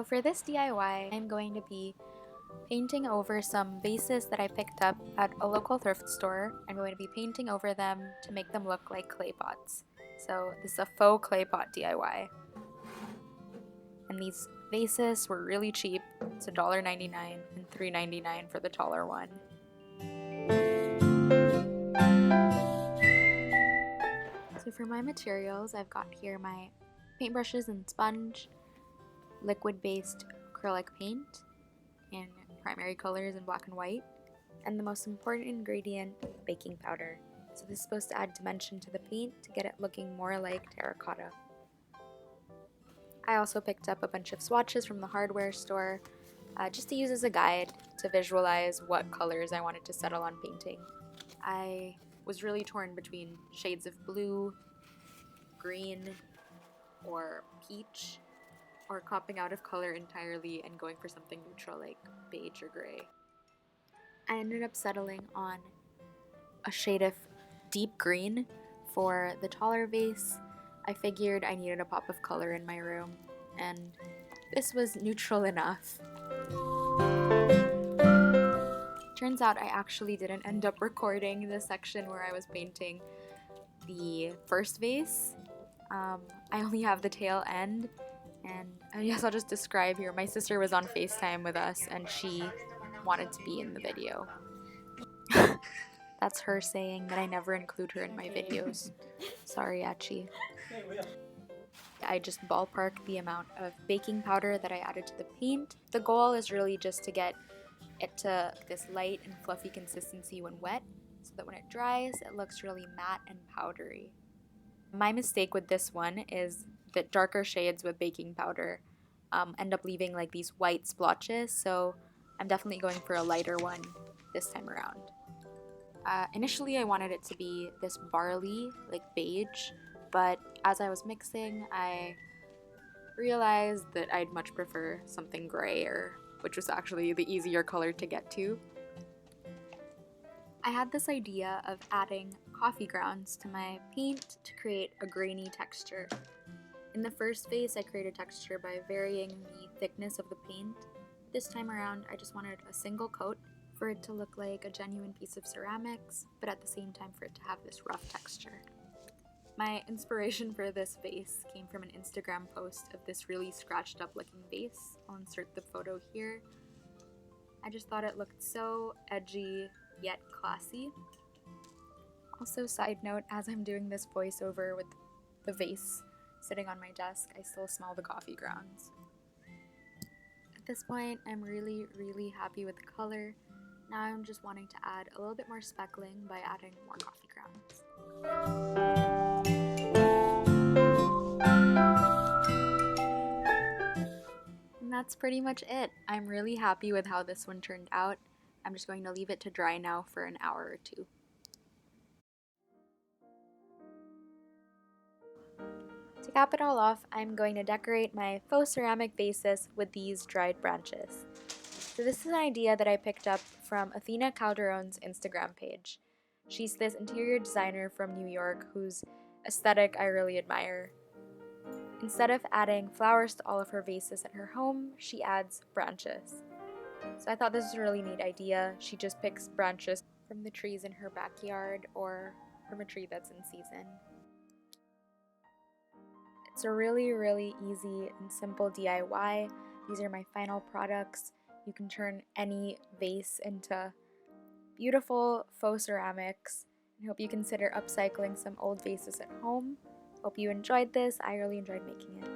for this DIY, I'm going to be painting over some vases that I picked up at a local thrift store. I'm going to be painting over them to make them look like clay pots. So this is a faux clay pot DIY. And these vases were really cheap. It's $1.99 and $3.99 for the taller one. So for my materials, I've got here my paintbrushes and sponge, liquid-based acrylic paint in primary colors in black and white, and the most important ingredient, baking powder. So this is supposed to add dimension to the paint to get it looking more like terracotta. I also picked up a bunch of swatches from the hardware store just to use as a guide to visualize what colors I wanted to settle on painting. I was really torn between shades of blue, green, or peach, or copping out of color entirely and going for something neutral like beige or gray. I ended up settling on a shade of deep green for the taller vase. I figured I needed a pop of color in my room, and this was neutral enough. Turns out I actually didn't end up recording the section where I was painting the first vase. I only have the tail end, and I guess I'll just describe here. My sister was on FaceTime with us and she wanted to be in the video. That's her saying that I never include her in my videos. Sorry, Achi. I just ballparked the amount of baking powder that I added to the paint. The goal is really just to get it to this light and fluffy consistency when wet, so that when it dries, it looks really matte and powdery. My mistake with this one is that darker shades with baking powder end up leaving like these white splotches, so I'm definitely going for a lighter one this time around. Initially I wanted it to be this barley, like beige, but as I was mixing I realized that I'd much prefer something grayer, which was actually the easier color to get to. I had this idea of adding coffee grounds to my paint to create a grainy texture. In the first vase, I created texture by varying the thickness of the paint. This time around, I just wanted a single coat for it to look like a genuine piece of ceramics, but at the same time for it to have this rough texture. My inspiration for this vase came from an Instagram post of this really scratched up looking vase. I'll insert the photo here. I just thought it looked so edgy yet classy. Also, side note, as I'm doing this voiceover with the vase sitting on my desk, I still smell the coffee grounds. At this point, I'm really happy with the color. Now I'm just wanting to add a little bit more speckling by adding more coffee grounds. And that's pretty much it. I'm really happy with how this one turned out. I'm just going to leave it to dry now for an hour or two. To cap it all off, I'm going to decorate my faux ceramic vases with these dried branches. So this is an idea that I picked up from Athena Calderon's Instagram page. She's this interior designer from New York whose aesthetic I really admire. Instead of adding flowers to all of her vases at her home, she adds branches. So I thought this was a really neat idea. She just picks branches from the trees in her backyard or from a tree that's in season. It's a really easy and simple DIY. These are my final products. You can turn any vase into beautiful faux ceramics. I hope you consider upcycling some old vases at home. Hope you enjoyed this. I really enjoyed making it.